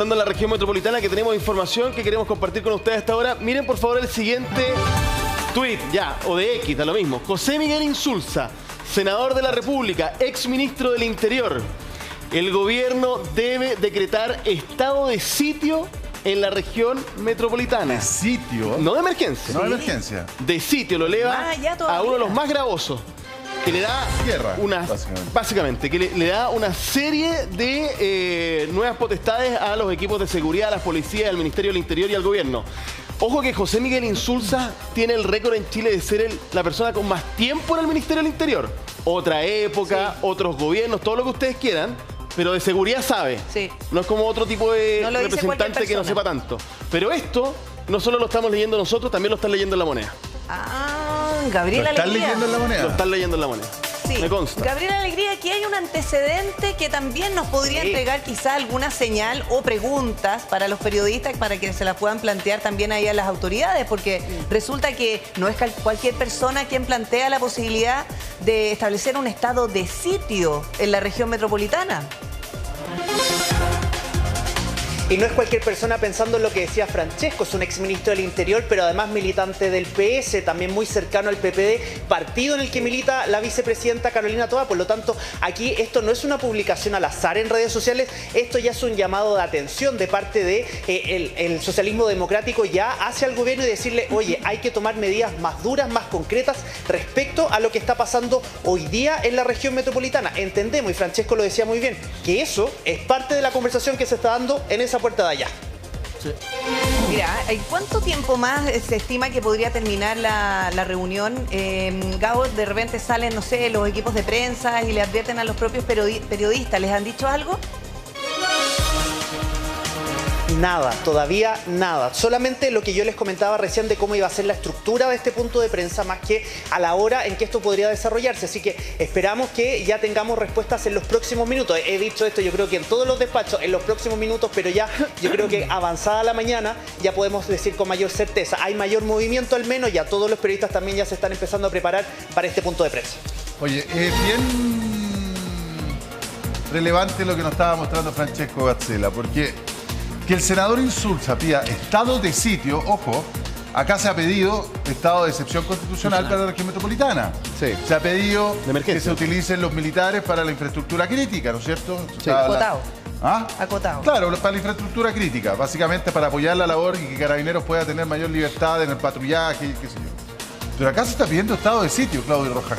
En la región metropolitana, que tenemos información que queremos compartir con ustedes hasta ahora. Miren por favor el siguiente tweet, o de X, da lo mismo. José Miguel Insulza, senador de la República, ex ministro del Interior. El gobierno debe decretar estado de sitio en la región metropolitana. ¿De sitio? No de emergencia. No de emergencia. De sitio, lo eleva a uno de los más gravosos. Que le da básicamente, que le da una serie de nuevas potestades a los equipos de seguridad, a las policías, al Ministerio del Interior y al gobierno. Ojo que José Miguel Insulza tiene el récord en Chile de ser la persona con más tiempo en el Ministerio del Interior. Otra época, otros gobiernos, todo lo que ustedes quieran, pero de seguridad sabe. No es como otro tipo de representante que no sepa tanto. Pero esto no solo lo estamos leyendo nosotros, también lo están leyendo en La Moneda. Gabriel Alegría. ¿Lo están leyendo en La Moneda? Lo están leyendo en La Moneda. Sí. Me consta. Gabriel Alegría, aquí hay un antecedente que también nos podría entregar quizá alguna señal o preguntas para los periodistas para que se las puedan plantear también ahí a las autoridades, porque resulta que no es cualquier persona quien plantea la posibilidad de establecer un estado de sitio en la región metropolitana. Y no es cualquier persona, pensando en lo que decía Francesco, es un exministro del Interior, pero además militante del PS, también muy cercano al PPD, partido en el que milita la vicepresidenta Carolina Toa. Por lo tanto, aquí esto no es una publicación al azar en redes sociales, esto ya es un llamado de atención de parte de el socialismo democrático ya hacia el gobierno y decirle, oye, hay que tomar medidas más duras, más concretas respecto a lo que está pasando hoy día en la región metropolitana. Entendemos, y Francesco lo decía muy bien, que eso es parte de la conversación que se está dando en esa puerta de allá. Mira, ¿cuánto tiempo más se estima que podría terminar la reunión? Gabo, de repente salen, no sé, los equipos de prensa y le advierten a los propios periodistas. ¿Les han dicho algo? Nada, todavía nada. Solamente lo que yo les comentaba recién de cómo iba a ser la estructura de este punto de prensa, más que a la hora en que esto podría desarrollarse. Así que esperamos que ya tengamos respuestas en los próximos minutos. He dicho esto, yo creo que en todos los despachos, en los próximos minutos, pero ya yo creo que avanzada la mañana ya podemos decir con mayor certeza. Hay mayor movimiento al menos, ya todos los periodistas también ya se están empezando a preparar para este punto de prensa. Oye, es bien relevante lo que nos estaba mostrando Francesco Gazzella, porque que el senador Insulza pida estado de sitio, ojo, acá se ha pedido estado de excepción constitucional para la región metropolitana. Se ha pedido que se utilicen los militares para la infraestructura crítica, ¿no es cierto? Acotado. Acotado. Claro, para la infraestructura crítica, básicamente para apoyar la labor y que Carabineros pueda tener mayor libertad en el patrullaje y qué sé yo. Pero acá se está pidiendo estado de sitio, Claudio Rojas.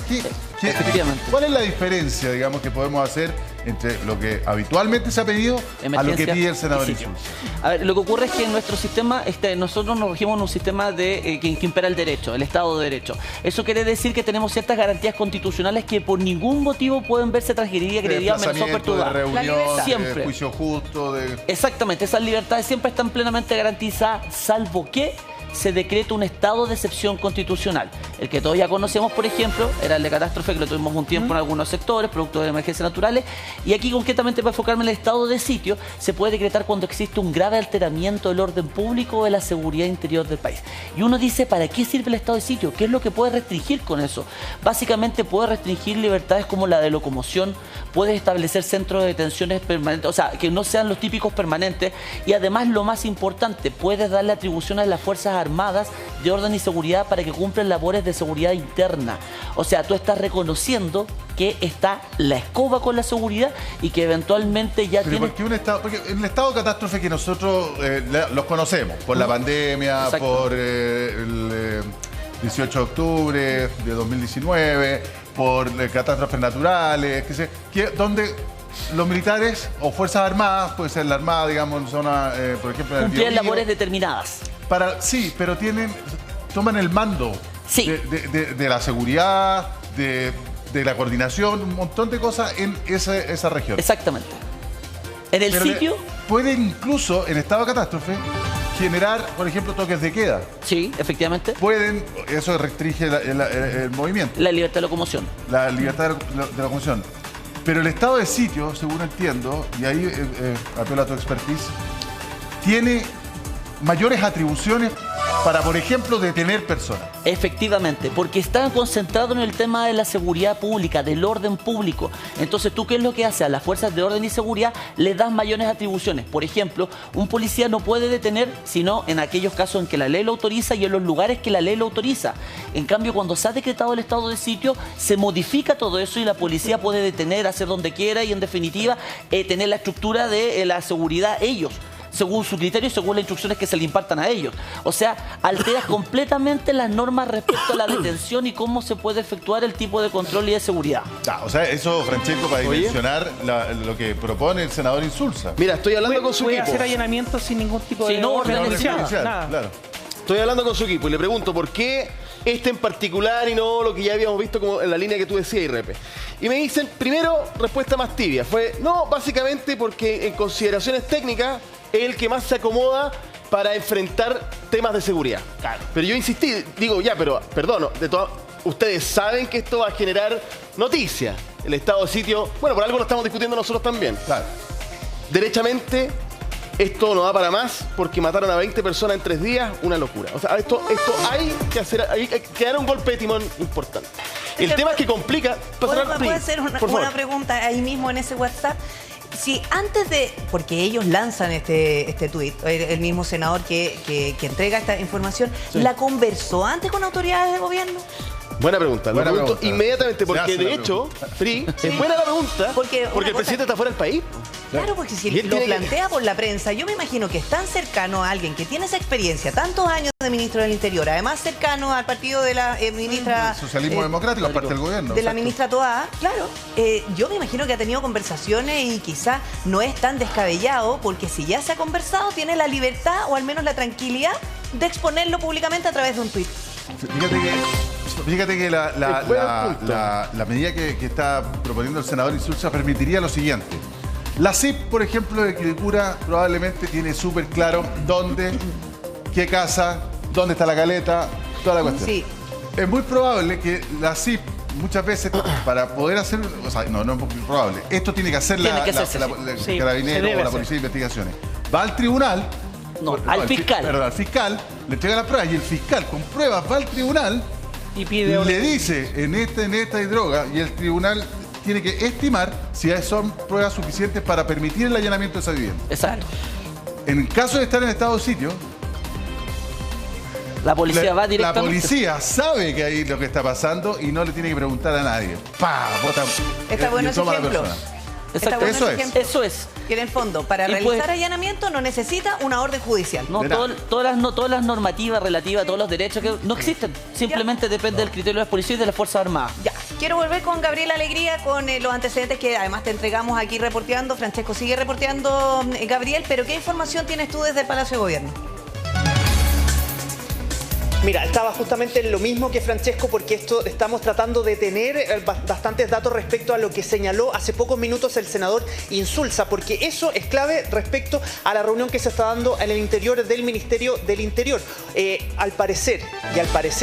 ¿Cuál es la diferencia, digamos, que podemos hacer entre lo que habitualmente se ha pedido a lo que pide el senador Insulza? A ver, lo que ocurre es que en nuestro sistema, nosotros nos regimos en un sistema de que impera el derecho, el Estado de Derecho. Eso quiere decir que tenemos ciertas garantías constitucionales que por ningún motivo pueden verse transgredidas, agredidas, amenazadas o perturbadas. De reunión, siempre. De juicio justo. Exactamente, esas libertades siempre están plenamente garantizadas, salvo que se decreta un estado de excepción constitucional. El que todos ya conocemos, por ejemplo, era el de catástrofe, que lo tuvimos un tiempo en algunos sectores, producto de emergencias naturales, y aquí concretamente, para enfocarme en el estado de sitio, se puede decretar cuando existe un grave alteramiento del orden público o de la seguridad interior del país. Y uno dice, ¿para qué sirve el estado de sitio? ¿Qué es lo que puede restringir con eso? Básicamente puede restringir libertades como la de locomoción, puede establecer centros de detenciones permanentes, o sea, que no sean los típicos permanentes, y además, lo más importante, puede darle atribuciones a las Fuerzas Armadas de orden y seguridad para que cumplan labores de seguridad interna. O sea, tú estás reconociendo que está la escoba con la seguridad y que eventualmente ya tiene... Porque en el estado de catástrofe que nosotros los conocemos, por la pandemia, por el 18 de octubre de 2019, por catástrofes naturales, donde los militares o Fuerzas Armadas, puede ser la Armada, digamos, en zona, por ejemplo... Cumplían labores determinadas. Sí, pero toman el mando de la seguridad, de la coordinación, un montón de cosas en esa región. Exactamente. En el sitio... Puede incluso, en estado de catástrofe, generar, por ejemplo, toques de queda. Sí, efectivamente. Eso restringe el movimiento. La libertad de locomoción. La libertad de locomoción. Pero el estado de sitio, según entiendo, y ahí apelo a tu expertise, tiene mayores atribuciones para, por ejemplo, detener personas. Efectivamente, porque están concentrados en el tema de la seguridad pública, del orden público. Entonces, ¿tú qué es lo que haces? A las fuerzas de orden y seguridad les das mayores atribuciones. Por ejemplo, un policía no puede detener sino en aquellos casos en que la ley lo autoriza y en los lugares que la ley lo autoriza. En cambio, cuando se ha decretado el estado de sitio, se modifica todo eso y la policía puede detener, hacer donde quiera y, en definitiva, tener la estructura de la seguridad ellos, según su criterio y según las instrucciones que se le impartan a ellos. O sea, alteras completamente las normas respecto a la detención y cómo se puede efectuar el tipo de control y de seguridad. O sea, eso, Francesco, para dimensionar lo que propone el senador Insulza. Mira, estoy hablando con su equipo. Puede hacer allanamientos sin ningún tipo de orden policial. Claro. Estoy hablando con su equipo y le pregunto por qué este en particular y no lo que ya habíamos visto como en la línea que tú decías, Irrepe. Y me dicen, primero, respuesta más tibia. Fue, no, básicamente porque en consideraciones técnicas es el que más se acomoda para enfrentar temas de seguridad. Claro. Pero yo insistí, digo, ya, pero, perdón, ustedes saben que esto va a generar noticias. El estado de sitio, bueno, por algo lo estamos discutiendo nosotros también. Claro. Derechamente, esto no va para más porque mataron a 20 personas en 3 días, una locura. O sea, esto hay que hacer, hay que dar un golpe de timón importante. El tema es que complica... ¿Puedo hacer una pregunta ahí mismo en ese WhatsApp? Si antes de... Porque ellos lanzan este tuit, el mismo senador que entrega esta información, sí, ¿la conversó antes con autoridades de gobierno? Buena pregunta. Buena pregunta. Inmediatamente, porque de hecho, Fri, sí, es buena la pregunta, porque el presidente está fuera del país. Claro, porque si lo plantea por la prensa, yo me imagino que es tan cercano a alguien que tiene esa experiencia, tantos años de ministro del Interior, además cercano al partido de la ministra... Socialismo Democrático, parte del gobierno. De la ministra Toá, claro. Yo me imagino que ha tenido conversaciones y quizás no es tan descabellado, porque si ya se ha conversado, tiene la libertad o al menos la tranquilidad de exponerlo públicamente a través de un tuit. Fíjate que la medida que está proponiendo el senador Insulza permitiría lo siguiente. La CIP, por ejemplo, de Quilicura probablemente tiene súper claro dónde, qué casa, dónde está la caleta, toda la cuestión. Sí. Es muy probable que la CIP muchas veces, para poder hacer... O sea, no es muy probable. Esto tiene que hacer la Carabinero o la Policía de Investigaciones. Va al tribunal... al fiscal. Perdón, al fiscal, le entrega las pruebas y el fiscal con pruebas va al tribunal y le dice en esta y droga, y el tribunal tiene que estimar si son pruebas suficientes para permitir el allanamiento de esa vivienda. Exacto. En el caso de estar en estado de sitio, la policía va directamente. La policía sabe que ahí lo que está pasando y no le tiene que preguntar a nadie. Bota, está bueno ese ejemplo. Exacto. Eso es. Que en el fondo, para realizar allanamiento no necesita una orden judicial. No, todas las normativas relativas a todos los derechos que no existen. Simplemente depende del criterio de las policías y de las Fuerzas Armadas. Ya. Quiero volver con Gabriel Alegría, con los antecedentes que además te entregamos aquí reporteando. Francesco sigue reporteando, Gabriel, pero ¿qué información tienes tú desde el Palacio de Gobierno? Mira, estaba justamente en lo mismo que Francesco, porque estamos tratando de tener bastantes datos respecto a lo que señaló hace pocos minutos el senador Insulza, porque eso es clave respecto a la reunión que se está dando en el interior del Ministerio del Interior. Al parecer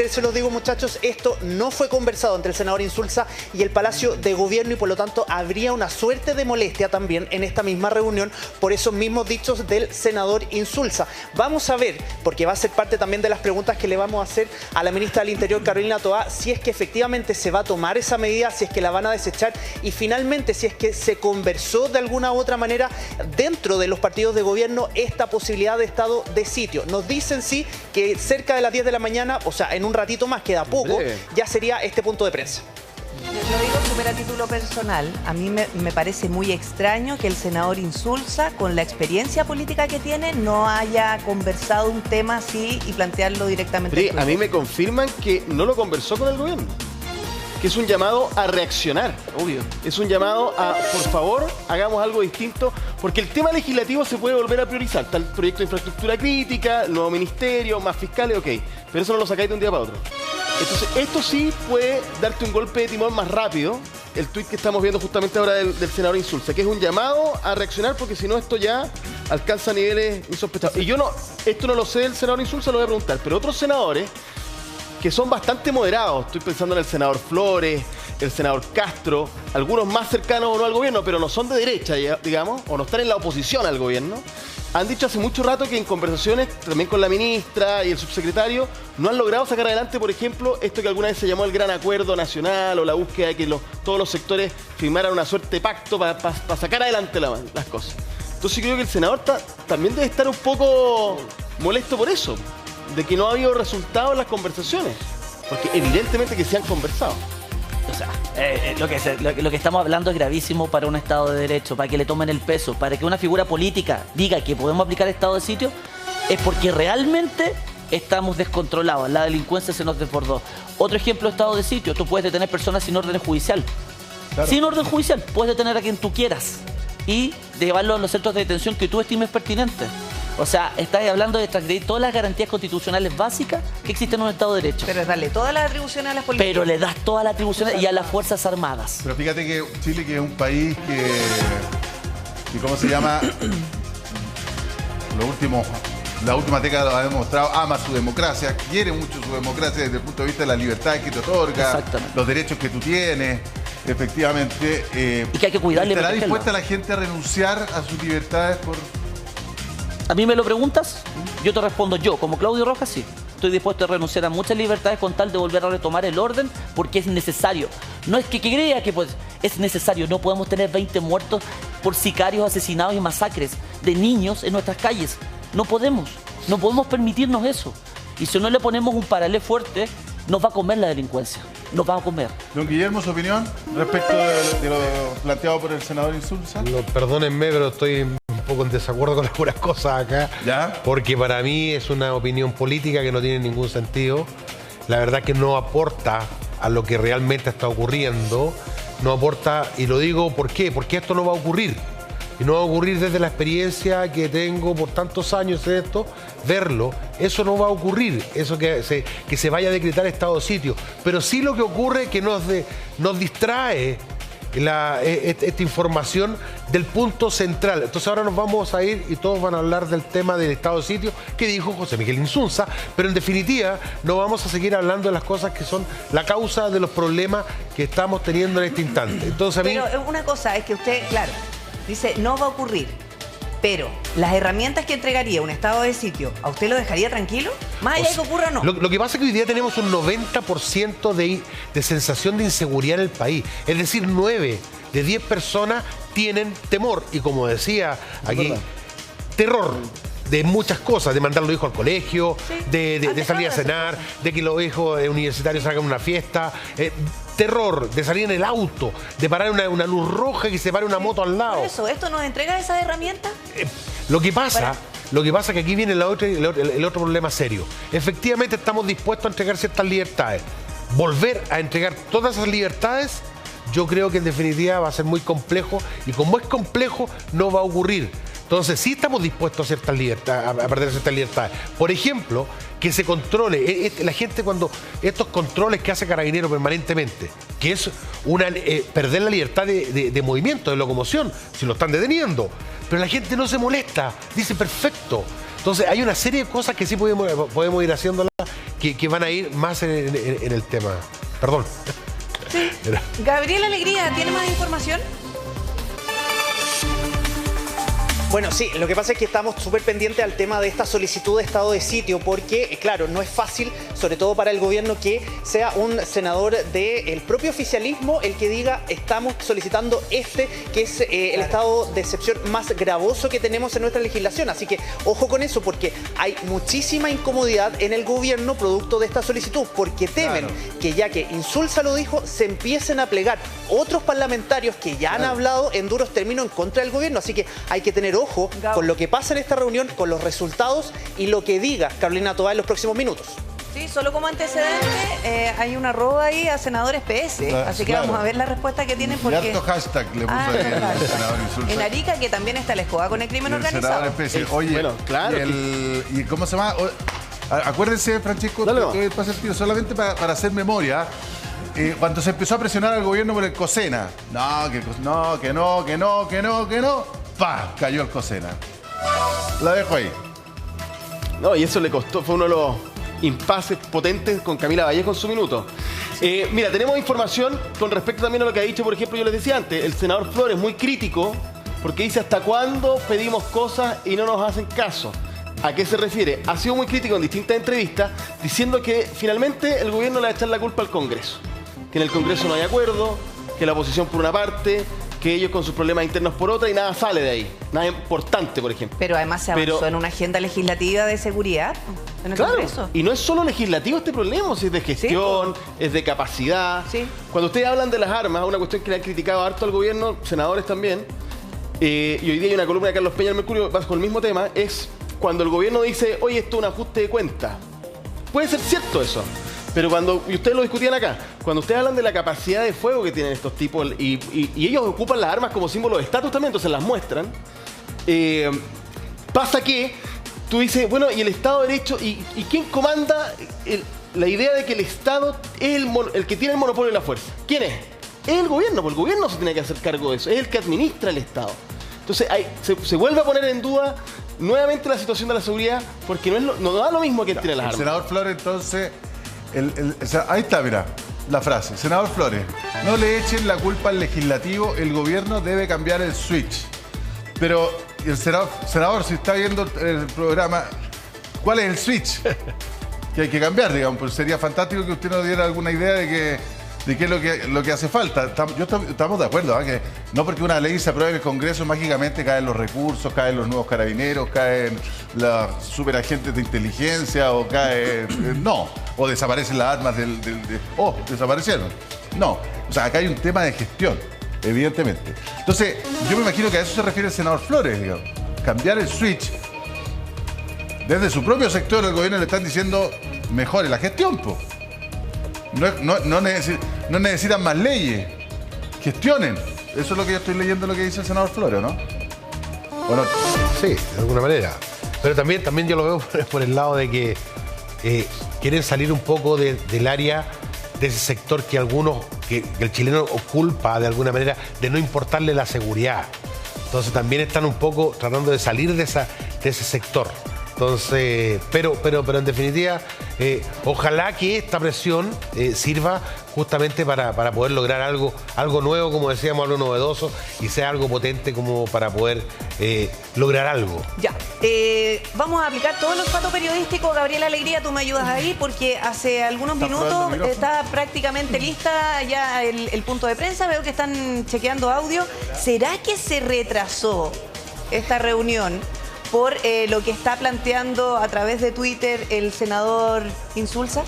se los digo, muchachos, esto no fue conversado entre el senador Insulza y el Palacio de Gobierno y por lo tanto habría una suerte de molestia también en esta misma reunión por esos mismos dichos del senador Insulza. Vamos a ver, porque va a ser parte también de las preguntas que le vamos a hacer a la ministra del Interior, Carolina Toá, si es que efectivamente se va a tomar esa medida, si es que la van a desechar y finalmente si es que se conversó de alguna u otra manera dentro de los partidos de gobierno esta posibilidad de estado de sitio. Nos dicen sí que cerca de las 10 de la mañana, o sea, en un ratito más, queda poco, ya sería este punto de prensa. Lo digo súper a título personal. A mí me parece muy extraño que el senador Insulza, con la experiencia política que tiene, no haya conversado un tema así y plantearlo directamente. A mí me confirman que no lo conversó con el gobierno. Que es un llamado a reaccionar, obvio. Es un llamado a, por favor, hagamos algo distinto, porque el tema legislativo se puede volver a priorizar. Está el proyecto de infraestructura crítica, el nuevo ministerio, más fiscales, ok. Pero eso no lo sacáis de un día para otro. Entonces, esto sí puede darte un golpe de timón más rápido. El tuit que estamos viendo justamente ahora del senador Insulza, que es un llamado a reaccionar, porque si no esto ya alcanza niveles insospechados. Y yo esto no lo sé del senador Insulza, lo voy a preguntar, pero otros senadores que son bastante moderados. Estoy pensando en el senador Flores, el senador Castro, algunos más cercanos o no al gobierno, pero no son de derecha, digamos, o no están en la oposición al gobierno. Han dicho hace mucho rato que en conversaciones también con la ministra y el subsecretario no han logrado sacar adelante, por ejemplo, esto que alguna vez se llamó el Gran Acuerdo Nacional o la búsqueda de que todos los sectores firmaran una suerte de pacto para sacar adelante las cosas. Entonces yo creo que el senador también debe estar un poco molesto por eso, de que no ha habido resultados en las conversaciones, porque evidentemente que se han conversado. O sea, lo que estamos hablando es gravísimo para un Estado de Derecho, para que le tomen el peso, para que una figura política diga que podemos aplicar estado de sitio, es porque realmente estamos descontrolados, la delincuencia se nos desbordó. Otro ejemplo de estado de sitio, tú puedes detener personas sin orden judicial. Claro. Sin orden judicial, puedes detener a quien tú quieras y llevarlo a los centros de detención que tú estimes pertinentes. O sea, estás hablando de transgredir todas las garantías constitucionales básicas que existen en un Estado de Derecho. Pero es darle todas las atribuciones a las policías. Pero le das todas las atribuciones y a las Fuerzas Armadas. Pero fíjate que Chile, que es un país que ¿cómo se llama? La última década lo ha demostrado, ama su democracia, quiere mucho su democracia desde el punto de vista de las libertades que te otorga, los derechos que tú tienes. Efectivamente. Y que hay que cuidarle. ¿Estará dispuesta la gente a renunciar a sus libertades por...? A mí me lo preguntas, yo te respondo yo, como Claudio Rojas, sí. Estoy dispuesto a renunciar a muchas libertades con tal de volver a retomar el orden, porque es necesario. No es que crea que es necesario. No podemos tener 20 muertos por sicarios, asesinados y masacres de niños en nuestras calles. No podemos permitirnos eso. Y si no le ponemos un paralelo fuerte, nos va a comer la delincuencia. Nos va a comer. Don Guillermo, ¿su opinión respecto de lo planteado por el senador Insulza? Perdónenme, pero estoy un poco en desacuerdo con algunas cosas acá. ¿Ya? Porque para mí es una opinión política que no tiene ningún sentido. La verdad que no aporta a lo que realmente está ocurriendo. No aporta, y lo digo ¿por qué? Porque esto no va a ocurrir. Y no va a ocurrir desde la experiencia que tengo por tantos años en esto, verlo. Eso no va a ocurrir, eso que se vaya a decretar estado de sitio. Pero sí lo que ocurre es que nos distrae esta información del punto central. Entonces ahora nos vamos a ir y todos van a hablar del tema del estado de sitio que dijo José Miguel Insunza, pero en definitiva no vamos a seguir hablando de las cosas que son la causa de los problemas que estamos teniendo en este instante. Entonces, pero una cosa es que usted, claro, dice, no va a ocurrir, pero las herramientas que entregaría un estado de sitio, ¿a usted lo dejaría tranquilo? Más allá de que ocurra o no. Lo que pasa es que hoy día tenemos un 90% de sensación de inseguridad en el país. Es decir, 9 de 10 personas tienen temor. Y como decía aquí, terror de muchas cosas, de mandar a los hijos al colegio, de salir a cenar, de que los hijos universitarios hagan una fiesta, terror de salir en el auto, de parar una luz roja y que se pare una moto al lado. Por eso, ¿esto nos entrega esas herramientas? Lo que pasa es que aquí viene el otro problema serio. Efectivamente estamos dispuestos a entregar ciertas libertades. Volver a entregar todas esas libertades, yo creo que en definitiva va a ser muy complejo, y como es complejo, no va a ocurrir. Entonces sí estamos dispuestos a perder ciertas libertades. Por ejemplo, que se controle. La gente cuando estos controles que hace Carabinero permanentemente, que es perder la libertad de movimiento, de locomoción, si lo están deteniendo. Pero la gente no se molesta, dice perfecto. Entonces hay una serie de cosas que sí podemos ir haciéndolas que van a ir más en el tema. Perdón. Sí. Gabriel Alegría, ¿tiene más información? Bueno, sí, lo que pasa es que estamos súper pendientes al tema de esta solicitud de estado de sitio porque, claro, no es fácil, sobre todo para el gobierno, que sea un senador del propio oficialismo el que diga estamos solicitando que es el estado de excepción más gravoso que tenemos en nuestra legislación. Así que ojo con eso porque hay muchísima incomodidad en el gobierno producto de esta solicitud porque temen que ya que Insulza lo dijo, se empiecen a plegar otros parlamentarios que ya han hablado en duros términos en contra del gobierno. Así que hay que tener ojo con lo que pasa en esta reunión, con los resultados y lo que diga Carolina Toá en los próximos minutos. Sí, solo como antecedente, hay una roba ahí a senadores PS, así que vamos a ver la respuesta que tienen porque... Y harto hashtag le puso ahí el senador Insulza. En Arica, que también está la escoba con el crimen organizado. Oye, bueno, claro. ¿Y cómo se llama? Acuérdense, Francisco, solamente para hacer memoria. Cuando se empezó a presionar al gobierno por el COSENA, que no, ¡pah! Cayó el COSENA. La dejo ahí. No, y eso le costó, fue uno de los impases potentes con Camila Vallejo en su minuto. Mira, tenemos información con respecto también a lo que ha dicho, por ejemplo, yo les decía antes, el senador Flores, muy crítico, porque dice hasta cuándo pedimos cosas y no nos hacen caso. ¿A qué se refiere? Ha sido muy crítico en distintas entrevistas, diciendo que finalmente el gobierno le va a echar la culpa al Congreso. Que en el Congreso no hay acuerdo, que la oposición por una parte, que ellos con sus problemas internos por otra y nada sale de ahí. Nada importante, por ejemplo. Pero además se avanzó en una agenda legislativa de seguridad en el Congreso. Y no es solo legislativo este problema, es de gestión, es de capacidad. Sí. Cuando ustedes hablan de las armas, una cuestión que le han criticado harto al gobierno, senadores también, y hoy día hay una columna de Carlos Peña del Mercurio con el mismo tema, es cuando el gobierno dice, oye, esto es un ajuste de cuenta. Puede ser cierto eso. Pero y ustedes lo discutían acá, cuando ustedes hablan de la capacidad de fuego que tienen estos tipos y ellos ocupan las armas como símbolo de estatus también, entonces las muestran, pasa que tú dices, bueno, ¿y el Estado de Derecho? ¿Y quién comanda la idea de que el Estado es el que tiene el monopolio de la fuerza? ¿Quién es? Es el gobierno, porque el gobierno se tiene que hacer cargo de eso, es el que administra el Estado. Entonces se vuelve a poner en duda nuevamente la situación de la seguridad, porque no da lo mismo que tiene las armas. El senador Flores, entonces... ahí está, mira, la frase. Senador Flores, no le echen la culpa al legislativo, el gobierno debe cambiar el switch. Pero el senador, si está viendo el programa, ¿cuál es el switch que hay que cambiar, digamos? Pues sería fantástico que usted nos diera alguna idea de qué es lo que hace falta. Estamos de acuerdo, ¿eh? Que no porque una ley se apruebe en el Congreso mágicamente caen los recursos, caen los nuevos carabineros, caen los superagentes de inteligencia o caen... no, o desaparecen las armas desaparecieron. No, o sea, acá hay un tema de gestión, evidentemente. Entonces, yo me imagino que a eso se refiere el senador Flores, digamos. Cambiar el switch. Desde su propio sector el gobierno le están diciendo mejore la gestión, po. No necesitan más leyes. Gestionen. Eso es lo que yo estoy leyendo, lo que dice el senador Flores, ¿no? Bueno, sí, de alguna manera. Pero también yo lo veo por el lado de que quieren salir un poco del área de ese sector que el chileno culpa de alguna manera de no importarle la seguridad. Entonces también están un poco tratando de salir de ese sector. Entonces, pero en definitiva, ojalá que esta presión sirva justamente para poder lograr algo nuevo, como decíamos, algo novedoso, y sea algo potente como para poder lograr algo. Ya, vamos a aplicar todo el olfato periodístico. Gabriela Alegría, tú me ayudas ahí, porque hace algunos minutos está prácticamente lista ya el punto de prensa. Veo que están chequeando audio. ¿Será que se retrasó esta reunión por lo que está planteando a través de Twitter el senador Insulza?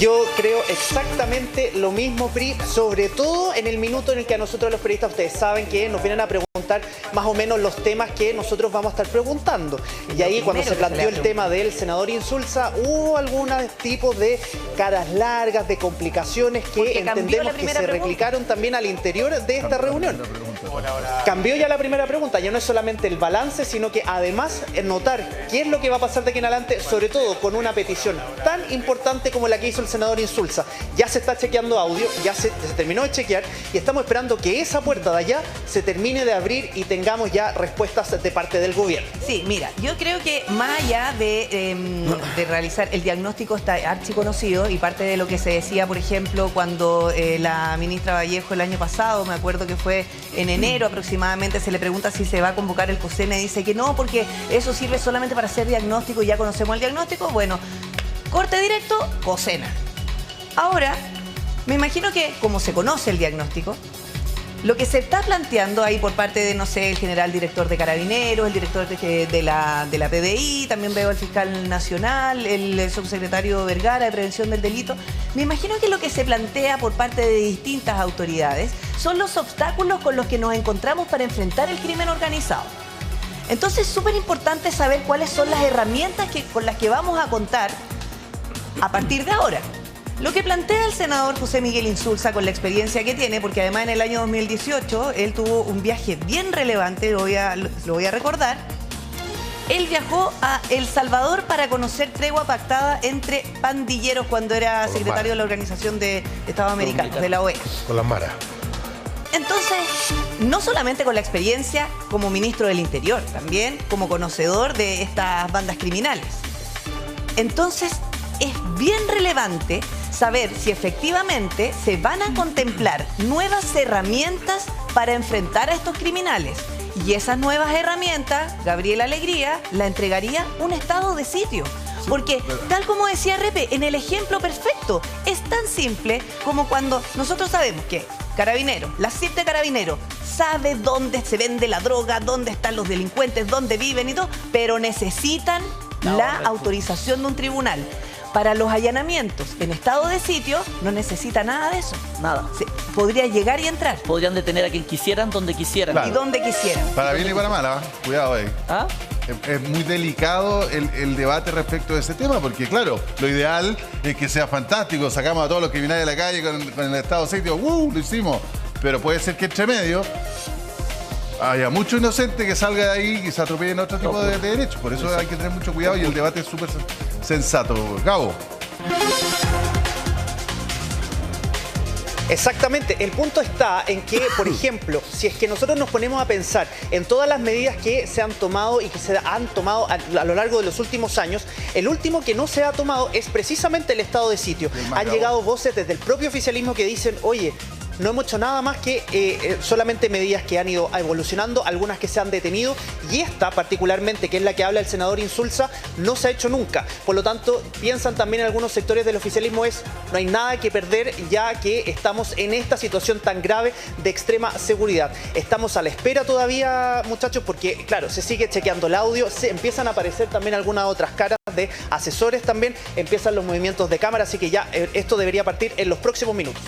Yo creo exactamente lo mismo, Pri, sobre todo en el minuto en el que a nosotros los periodistas, ustedes saben que nos vienen a preguntar más o menos los temas que nosotros vamos a estar preguntando. Y ahí cuando se planteó el tema del senador Insulza, hubo algunos tipos de caras largas, de complicaciones que entendemos que se replicaron también al interior de esta reunión. Cambió ya la primera pregunta, ya no es solamente el balance, sino que además notar qué es lo que va a pasar de aquí en adelante, sobre todo con una petición tan importante como la que hizo el senador Insulza. Ya se está chequeando audio, ya se terminó de chequear y estamos esperando que esa puerta de allá se termine de abrir y tengamos ya respuestas de parte del gobierno. Sí, mira, yo creo que más allá de realizar el diagnóstico está archiconocido, y parte de lo que se decía, por ejemplo, cuando la ministra Vallejo el año pasado, me acuerdo que fue en enero aproximadamente, se le pregunta si se va a convocar el COSENA y dice que no, porque eso sirve solamente para hacer diagnóstico y ya conocemos el diagnóstico. Bueno, corte directo, COSENA. Ahora, me imagino que como se conoce el diagnóstico, lo que se está planteando ahí por parte de, no sé, el general director de Carabineros, el director de la PDI, también veo al fiscal nacional, el subsecretario Vergara de Prevención del Delito, me imagino que lo que se plantea por parte de distintas autoridades son los obstáculos con los que nos encontramos para enfrentar el crimen organizado. Entonces es súper importante saber cuáles son las herramientas con las que vamos a contar a partir de ahora. Lo que plantea el senador José Miguel Insulza con la experiencia que tiene, porque además en el año 2018 él tuvo un viaje bien relevante, lo voy a recordar. Él viajó a El Salvador para conocer tregua pactada entre pandilleros cuando era secretario de la Organización de Estados Americanos, de la OEA. Con las maras. Entonces, no solamente con la experiencia como ministro del Interior, también como conocedor de estas bandas criminales. Entonces, es bien relevante saber si efectivamente se van a contemplar nuevas herramientas para enfrentar a estos criminales. Y esas nuevas herramientas, Gabriel Alegría, la entregaría un estado de sitio. Porque, tal como decía Repe, en el ejemplo perfecto, es tan simple como cuando nosotros sabemos que Carabineros, la CIP de Carabineros, sabe dónde se vende la droga, dónde están los delincuentes, dónde viven y todo, pero necesitan la autorización de un tribunal. Para los allanamientos en estado de sitio no necesita nada de eso. Nada. Podría llegar y entrar. Podrían detener a quien quisieran, donde quisieran. Claro. Y donde quisieran. Para bien y para mal, ¿eh? Cuidado ahí. ¿Ah? Es muy delicado el debate respecto de ese tema, porque claro, lo ideal es que sea fantástico, sacamos a todos los criminales de la calle con el estado de sitio, lo hicimos, pero puede ser que entre medio haya mucho inocente que salga de ahí y se atropellen otro tipo de derechos, por eso hay que tener mucho cuidado y el debate es súper sensato. Gabo. Exactamente, el punto está en que, por ejemplo, si es que nosotros nos ponemos a pensar en todas las medidas que se han tomado y que se han tomado a lo largo de los últimos años, el último que no se ha tomado es precisamente el estado de sitio. Han llegado voces desde el propio oficialismo que dicen, oye, no hemos hecho nada más que solamente medidas que han ido evolucionando, algunas que se han detenido, y esta particularmente, que es la que habla el senador Insulza, no se ha hecho nunca. Por lo tanto, piensan también en algunos sectores del oficialismo no hay nada que perder ya que estamos en esta situación tan grave de extrema seguridad. Estamos a la espera todavía, muchachos, porque claro, se sigue chequeando el audio, se empiezan a aparecer también algunas otras caras de asesores también, empiezan los movimientos de cámara, así que ya esto debería partir en los próximos minutos.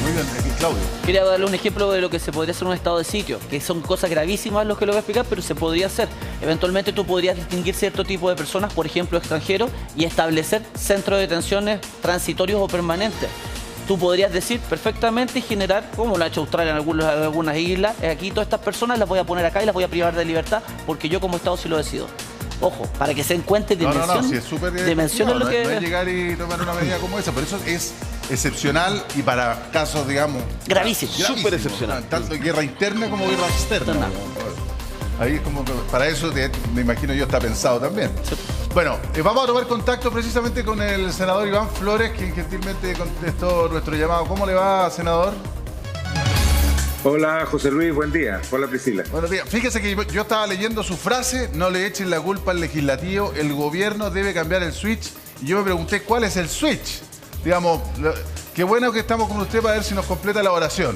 Muy bien, Claudio. Quería darle un ejemplo de lo que se podría hacer un estado de sitio, que son cosas gravísimas los que lo voy a explicar, pero se podría hacer. Eventualmente tú podrías distinguir cierto tipo de personas, por ejemplo extranjeros, y establecer centros de detenciones transitorios o permanentes. Tú podrías decir perfectamente y generar, como lo ha hecho Australia en algunas islas, aquí todas estas personas las voy a poner acá y las voy a privar de libertad porque yo como Estado sí lo decido. Ojo, para que se encuentre dimensión. Sí, es súper dimensión es lo que... no es llegar y tomar una medida como esa, pero eso es excepcional y para casos, digamos... Gravísimo. Súper excepcional. Tanto guerra interna como guerra externa. Ahí es como que para eso me imagino yo está pensado también. Sí. Bueno, vamos a tomar contacto precisamente con el senador Iván Flores, quien gentilmente contestó nuestro llamado. ¿Cómo le va, senador? Hola, José Luis, buen día. Hola, Priscila. Buenos días. Fíjese que yo estaba leyendo su frase, no le echen la culpa al legislativo, el gobierno debe cambiar el switch. Y yo me pregunté, ¿cuál es el switch? Digamos, qué bueno que estamos con usted para ver si nos completa la oración.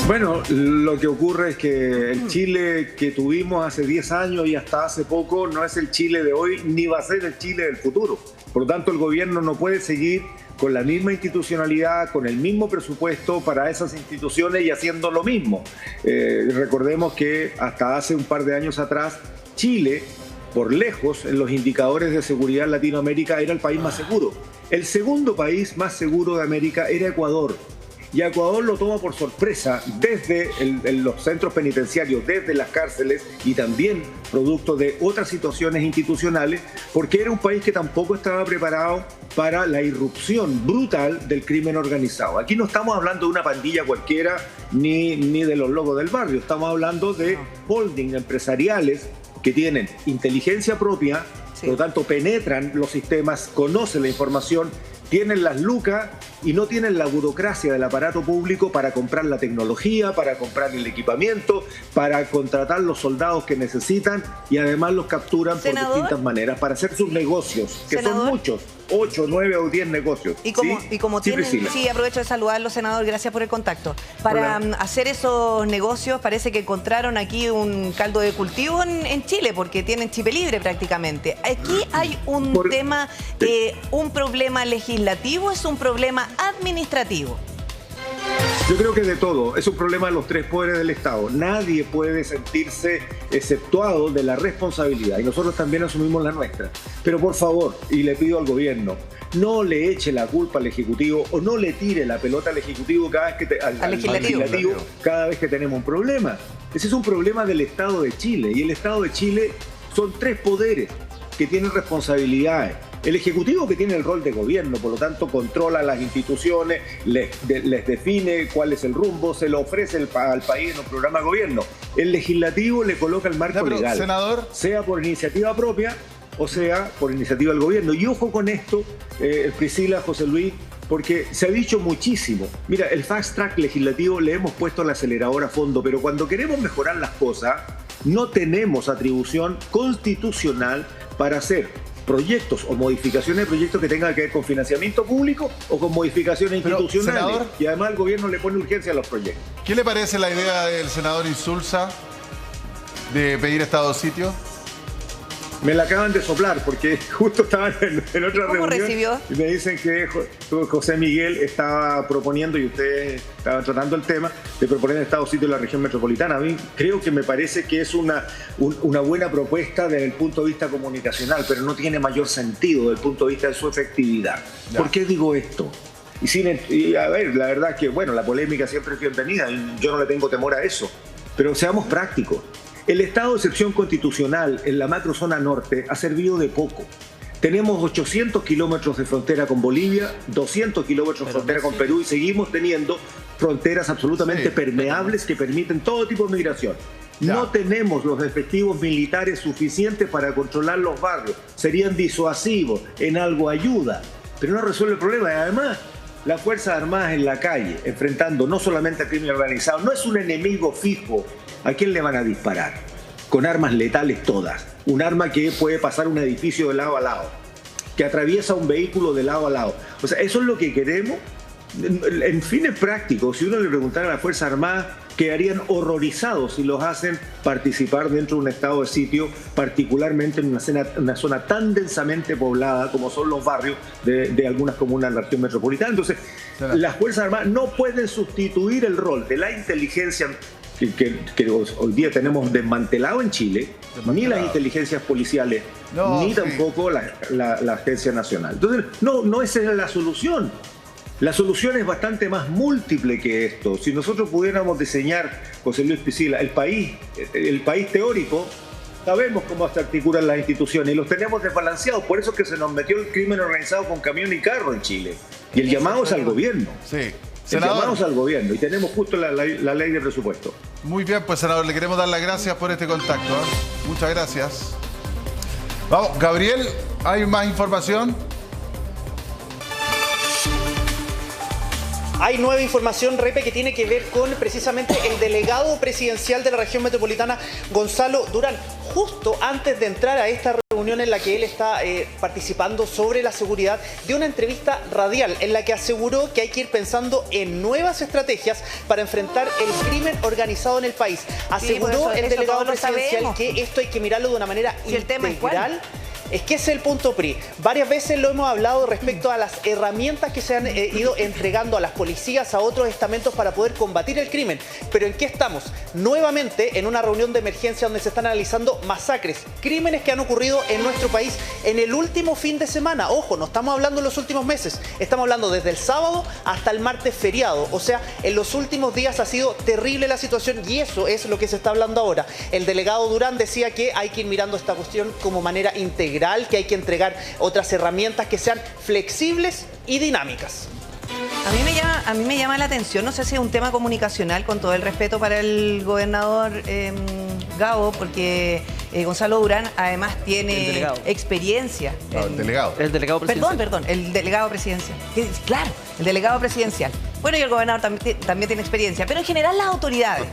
Bueno, lo que ocurre es que el Chile que tuvimos hace 10 años y hasta hace poco no es el Chile de hoy, ni va a ser el Chile del futuro. Por lo tanto, el gobierno no puede seguir con la misma institucionalidad, con el mismo presupuesto para esas instituciones y haciendo lo mismo. Recordemos que hasta hace un par de años atrás, Chile, por lejos, en los indicadores de seguridad en Latinoamérica, era el país más seguro. El segundo país más seguro de América era Ecuador. Y Ecuador lo toma por sorpresa desde los centros penitenciarios, desde las cárceles y también producto de otras situaciones institucionales, porque era un país que tampoco estaba preparado para la irrupción brutal del crimen organizado. Aquí no estamos hablando de una pandilla cualquiera ni de los locos del barrio, estamos hablando de holding empresariales que tienen inteligencia propia, por lo tanto penetran los sistemas, conocen la información, tienen las lucas y no tienen la burocracia del aparato público para comprar la tecnología, para comprar el equipamiento, para contratar los soldados que necesitan y además los capturan por distintas maneras para hacer sus negocios, que son muchos, 8, 9 o 10 negocios. Y como tienen, sí, aprovecho de saludarlo, senador, gracias por el contacto. Para hacer esos negocios parece que encontraron aquí un caldo de cultivo en Chile, porque tienen chip libre prácticamente. Aquí hay un tema, un problema legislativo, es un problema administrativo. Yo creo que de todo, es un problema de los tres poderes del Estado. Nadie puede sentirse exceptuado de la responsabilidad y nosotros también asumimos la nuestra. Pero por favor, y le pido al gobierno, no le eche la culpa al Ejecutivo o no le tire la pelota al Ejecutivo cada vez que al legislativo cada vez que tenemos un problema. Ese es un problema del Estado de Chile y el Estado de Chile son tres poderes que tienen responsabilidades. El Ejecutivo, que tiene el rol de gobierno, por lo tanto controla las instituciones, les define cuál es el rumbo, se lo ofrece al país en un programa de gobierno. El Legislativo le coloca el marco legal, senador, sea por iniciativa propia o sea por iniciativa del gobierno. Y ojo con esto, Priscila, José Luis, porque se ha dicho muchísimo. Mira, el fast track legislativo le hemos puesto el acelerador a fondo, pero cuando queremos mejorar las cosas, no tenemos atribución constitucional para hacer proyectos o modificaciones de proyectos que tengan que ver con financiamiento público o con modificaciones institucionales. Senador, y además el gobierno le pone urgencia a los proyectos. ¿Qué le parece la idea del senador Insulza de pedir estado de sitio? Me la acaban de soplar porque justo estaban en otra reunión. Recibió? Y me dicen que José Miguel estaba proponiendo, y ustedes estaban tratando el tema, de proponer el estado de sitio en la región metropolitana. A mí creo que me parece que es una buena propuesta desde el punto de vista comunicacional, pero no tiene mayor sentido desde el punto de vista de su efectividad. Ya. ¿Por qué digo esto? Y a ver, la verdad que, bueno, la polémica siempre es bienvenida, y yo no le tengo temor a eso, pero seamos prácticos. El estado de excepción constitucional en la macrozona norte ha servido de poco. Tenemos 800 kilómetros de frontera con Bolivia, 200 kilómetros de frontera con Perú y seguimos teniendo fronteras absolutamente permeables que permiten todo tipo de migración. Ya. No tenemos los efectivos militares suficientes para controlar los barrios. Serían disuasivos, en algo ayuda, pero no resuelve el problema. Y además, las Fuerzas Armadas en la calle, enfrentando no solamente al crimen organizado, no es un enemigo fijo. ¿A quién le van a disparar? Con armas letales todas. Un arma que puede pasar un edificio de lado a lado, que atraviesa un vehículo de lado a lado. O sea, eso es lo que queremos. En fines prácticos, si uno le preguntara a las Fuerzas Armadas, quedarían horrorizados si los hacen participar dentro de un estado de sitio, particularmente en una zona tan densamente poblada como son los barrios de algunas comunas de la región metropolitana. Entonces, las Fuerzas Armadas no pueden sustituir el rol de la inteligencia que hoy día tenemos desmantelado en Chile, ni las inteligencias policiales, ni tampoco la Agencia Nacional. Entonces, no esa es la solución. La solución es bastante más múltiple que esto. Si nosotros pudiéramos diseñar, José Luis Priscila, el país teórico, sabemos cómo se articulan las instituciones y los tenemos desbalanceados. Por eso es que se nos metió el crimen organizado con camión y carro en Chile. Y el llamado es al gobierno. Sí. Llamamos al gobierno y tenemos justo la ley de presupuesto. Muy bien, pues senador, le queremos dar las gracias por este contacto. Muchas gracias. Vamos, Gabriel, ¿hay más información? Hay nueva información, Repe, que tiene que ver con precisamente el delegado presidencial de la región metropolitana, Gonzalo Durán. Justo antes de entrar a esta reunión en la que él está participando sobre la seguridad, dio una entrevista radial en la que aseguró que hay que ir pensando en nuevas estrategias para enfrentar el crimen organizado en el país. Aseguró el delegado presidencial que esto hay que mirarlo de una manera integral. Es que ese es el punto PRI. Varias veces lo hemos hablado respecto a las herramientas que se han ido entregando a las policías, a otros estamentos para poder combatir el crimen. Pero ¿en qué estamos? Nuevamente en una reunión de emergencia donde se están analizando masacres, crímenes que han ocurrido en nuestro país en el último fin de semana. Ojo, no estamos hablando en los últimos meses, estamos hablando desde el sábado hasta el martes feriado. O sea, en los últimos días ha sido terrible la situación y eso es lo que se está hablando ahora. El delegado Durán decía que hay que ir mirando esta cuestión como manera integral, que hay que entregar otras herramientas que sean flexibles y dinámicas. A mí me llama la atención, no sé si es un tema comunicacional, con todo el respeto para el gobernador Gabo, porque Gonzalo Durán además tiene experiencia. El delegado presidencial. Perdón, el delegado presidencial. Claro, el delegado presidencial. Bueno, y el gobernador también tiene experiencia, pero en general las autoridades,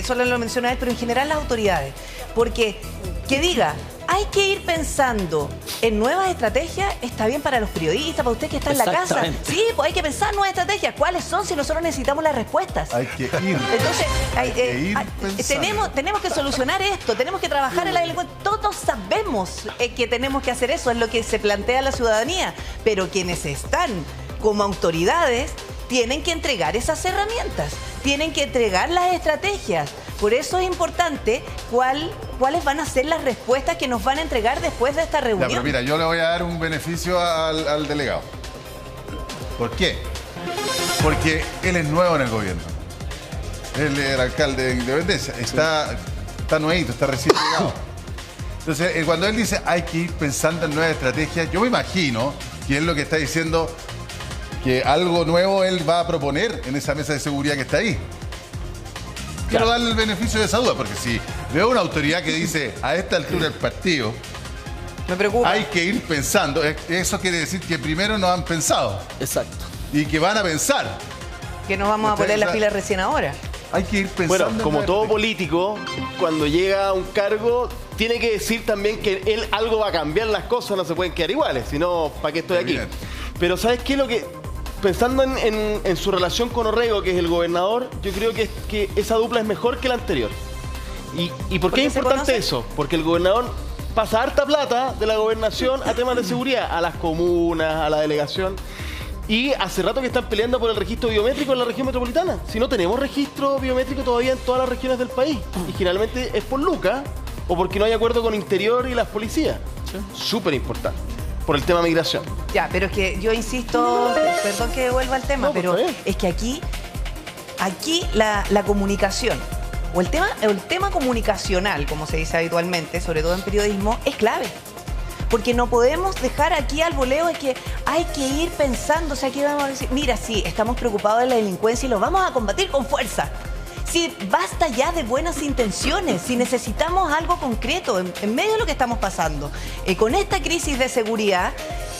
solo lo menciona él, pero en general las autoridades, porque que diga, hay que ir pensando en nuevas estrategias, está bien para los periodistas, para usted que está en la casa. Sí, pues hay que pensar nuevas estrategias. ¿Cuáles son si nosotros necesitamos las respuestas? Hay que ir. Entonces, tenemos que solucionar esto, tenemos que trabajar en la delincuencia. Todos sabemos que tenemos que hacer eso, es lo que se plantea a la ciudadanía. Pero quienes están como autoridades tienen que entregar esas herramientas, tienen que entregar las estrategias. Por eso es importante cuáles van a ser las respuestas que nos van a entregar después de esta reunión. Ya, pero mira, yo le voy a dar un beneficio al delegado. ¿Por qué? Porque él es nuevo en el gobierno. Él es el alcalde de Independencia. Está nuevito, está recién llegado. Entonces, cuando él dice hay que ir pensando en nuevas estrategias, yo me imagino que es lo que está diciendo, que algo nuevo él va a proponer en esa mesa de seguridad que está ahí. Quiero darle el beneficio de esa duda, porque si veo una autoridad que dice a esta altura del partido, me preocupa. Hay que ir pensando. Eso quiere decir que primero no han pensado. Exacto. Y que van a pensar. Que nos vamos a poner las pilas recién ahora. Hay que ir pensando. Bueno, como todo político, cuando llega a un cargo, tiene que decir también que él algo va a cambiar las cosas, no se pueden quedar iguales, si no, ¿para qué estoy aquí? Pero ¿sabes qué? Pensando en su relación con Orrego, que es el gobernador, yo creo que esa dupla es mejor que la anterior. ¿Y por qué es importante eso? Porque el gobernador pasa harta plata de la gobernación a temas de seguridad, a las comunas, a la delegación. Y hace rato que están peleando por el registro biométrico en la región metropolitana. Si no tenemos registro biométrico todavía en todas las regiones del país. Y generalmente es por lucas o porque no hay acuerdo con Interior y las policías. Súper importante. Por el tema migración. Ya, pero es que yo insisto, perdón que vuelva al tema, pero es que aquí la comunicación o el tema comunicacional, como se dice habitualmente, sobre todo en periodismo, es clave. Porque no podemos dejar aquí al voleo de que hay que ir pensando, o sea, aquí vamos a decir, mira, sí, estamos preocupados de la delincuencia y lo vamos a combatir con fuerza. Sí, basta ya de buenas intenciones, si necesitamos algo concreto en medio de lo que estamos pasando. Con esta crisis de seguridad,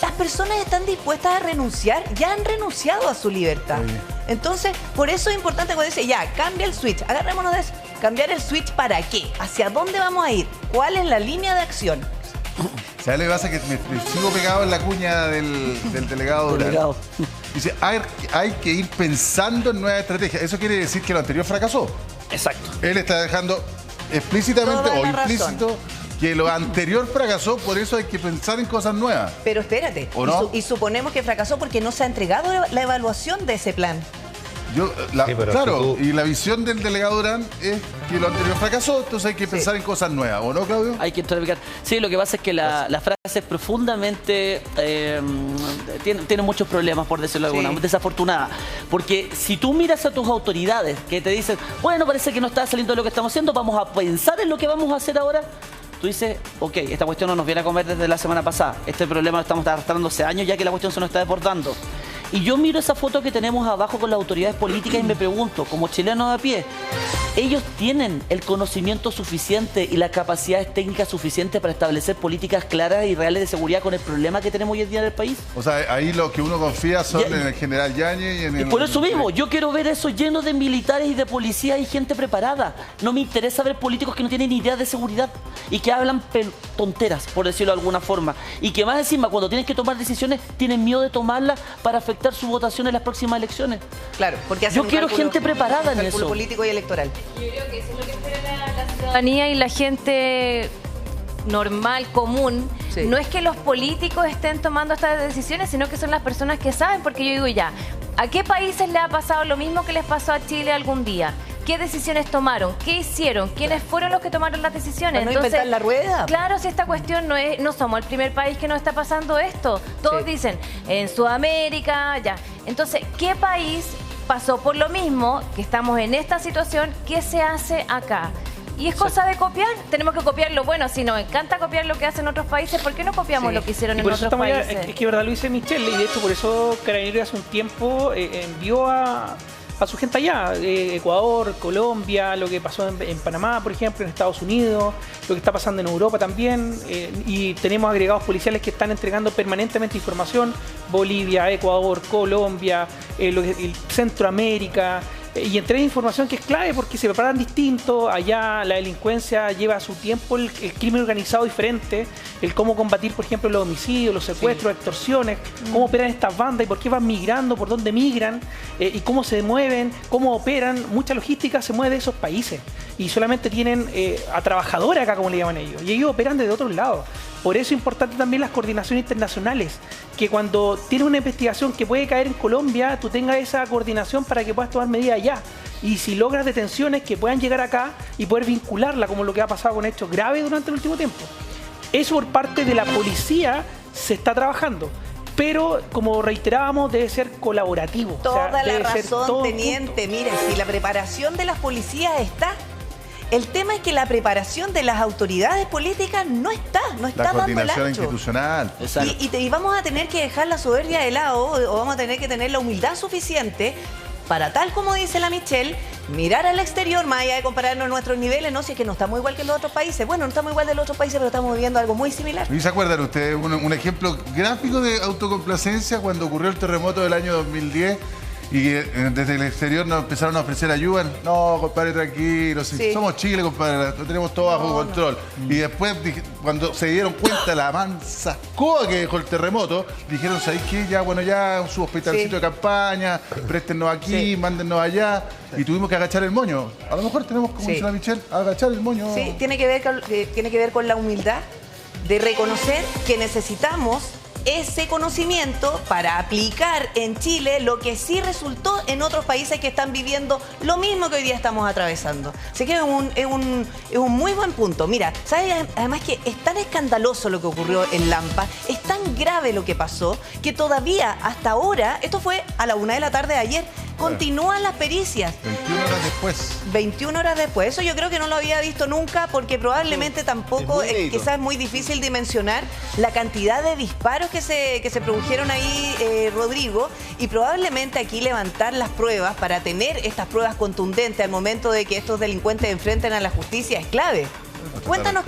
las personas están dispuestas a renunciar, ya han renunciado a su libertad. Entonces, por eso es importante cuando dice, ya, cambia el switch, agarrémonos de eso. ¿Cambiar el switch para qué? ¿Hacia dónde vamos a ir? ¿Cuál es la línea de acción? ¿Sabes lo que pasa? Que me sigo pegado en la cuña del delegado Durán. Dice, hay que ir pensando en nuevas estrategias. Eso quiere decir que lo anterior fracasó. Exacto. Él está dejando explícitamente o implícito que lo anterior fracasó, por eso hay que pensar en cosas nuevas. Pero espérate, ¿o no? y suponemos que fracasó porque no se ha entregado la evaluación de ese plan. Claro, y la visión del delegado Durán es que lo anterior fracasó, entonces hay que pensar en cosas nuevas, ¿o no, Claudio? Hay que clarificar. Sí, lo que pasa es que la frase es profundamente... tiene muchos problemas, por decirlo de alguna, desafortunada. Porque si tú miras a tus autoridades que te dicen, bueno, parece que no está saliendo de lo que estamos haciendo, vamos a pensar en lo que vamos a hacer ahora... Tú dices, ok, esta cuestión no nos viene a comer desde la semana pasada. Este problema lo estamos arrastrando hace años ya que la cuestión se nos está desbordando. Y yo miro esa foto que tenemos abajo con las autoridades políticas y me pregunto, como chileno de a pie, ¿ellos tienen el conocimiento suficiente y las capacidades técnicas suficientes para establecer políticas claras y reales de seguridad con el problema que tenemos hoy en día en el país? O sea, ahí lo que uno confía son en el general Yáñez y en el... Y por eso mismo, yo quiero ver eso lleno de militares y de policías y gente preparada. No me interesa ver políticos que no tienen ni idea de seguridad y que hablan tonteras, por decirlo de alguna forma. Y que más encima, cuando tienen que tomar decisiones, tienen miedo de tomarlas para afectar su votación en las próximas elecciones. Claro, porque yo quiero gente preparada en eso. Político y electoral. Yo creo que eso es lo que espera la ciudadanía y la gente normal, común. Sí. No es que los políticos estén tomando estas decisiones, sino que son las personas que saben, porque yo digo ya, ¿a qué países le ha pasado lo mismo que les pasó a Chile algún día? ¿Qué decisiones tomaron? ¿Qué hicieron? ¿Quiénes fueron los que tomaron las decisiones? ¿No inventar la rueda? Claro, si esta cuestión no somos el primer país que nos está pasando esto. Todos dicen, en Sudamérica, ya. Entonces, ¿qué país pasó por lo mismo, que estamos en esta situación? ¿Qué se hace acá? Y es cosa de copiar, tenemos que copiar lo bueno. Si nos encanta copiar lo que hacen otros países, ¿por qué no copiamos lo que hicieron en otros países? Es que verdad lo dice Michelle, y de hecho por eso Carabineros hace un tiempo envió a su gente allá, Ecuador, Colombia, lo que pasó en Panamá, por ejemplo, en Estados Unidos, lo que está pasando en Europa también, y tenemos agregados policiales que están entregando permanentemente información, Bolivia, Ecuador, Colombia, Centroamérica, y entrega información que es clave porque se preparan distinto. Allá la delincuencia lleva a su tiempo el crimen organizado diferente, el cómo combatir, por ejemplo, los homicidios, los secuestros, extorsiones, cómo operan estas bandas y por qué van migrando, por dónde migran, y cómo se mueven, cómo operan. Mucha logística se mueve de esos países y solamente tienen a trabajadores acá, como le llaman ellos, y ellos operan desde otros lados. Por eso es importante también las coordinaciones internacionales, que cuando tienes una investigación que puede caer en Colombia, tú tengas esa coordinación para que puedas tomar medidas allá. Y si logras detenciones que puedan llegar acá y poder vincularla, como lo que ha pasado con hechos graves durante el último tiempo. Eso por parte de la policía se está trabajando. Pero, como reiterábamos, debe ser colaborativo. Toda la razón, teniente. Mire, si la preparación de las policías está... El tema es que la preparación de las autoridades políticas no está La dando el coordinación ancho. institucional. Y vamos a tener que dejar la soberbia de lado o vamos a tener que tener la humildad suficiente para, tal como dice la Michelle, mirar al exterior, más allá de compararnos nuestros niveles, no, si es que no estamos igual que los otros países. Bueno, no estamos igual de los otros países, pero estamos viviendo algo muy similar. ¿Y se acuerdan ustedes un ejemplo gráfico de autocomplacencia cuando ocurrió el terremoto del año 2010 y desde el exterior nos empezaron a ofrecer ayuda? No, compadre, tranquilo, Sí. somos Chile, compadre, lo tenemos todo bajo control. Y después, cuando se dieron cuenta la mansa escoba que dejó el terremoto, dijeron, ¿sabéis qué? Ya, bueno, ya su hospitalcito de campaña, préstennos aquí, mándennos allá. Y tuvimos que agachar el moño. A lo mejor tenemos, como dice la Michelle, agachar el moño. Sí, tiene que ver con la humildad de reconocer que necesitamos ese conocimiento para aplicar en Chile lo que sí resultó en otros países que están viviendo lo mismo que hoy día estamos atravesando. Así que es un muy buen punto. Mira, ¿sabes? Además que es tan escandaloso lo que ocurrió en Lampa, es tan grave lo que pasó, que todavía hasta ahora, esto fue a la 1 de la tarde de ayer, continúan las pericias. 21 horas después. 21 horas después. Eso yo creo que no lo había visto nunca porque probablemente tampoco, quizás es muy difícil dimensionar la cantidad de disparos que se produjeron ahí, Rodrigo, y probablemente aquí levantar las pruebas para tener estas pruebas contundentes al momento de que estos delincuentes enfrenten a la justicia es clave. Cuéntanos.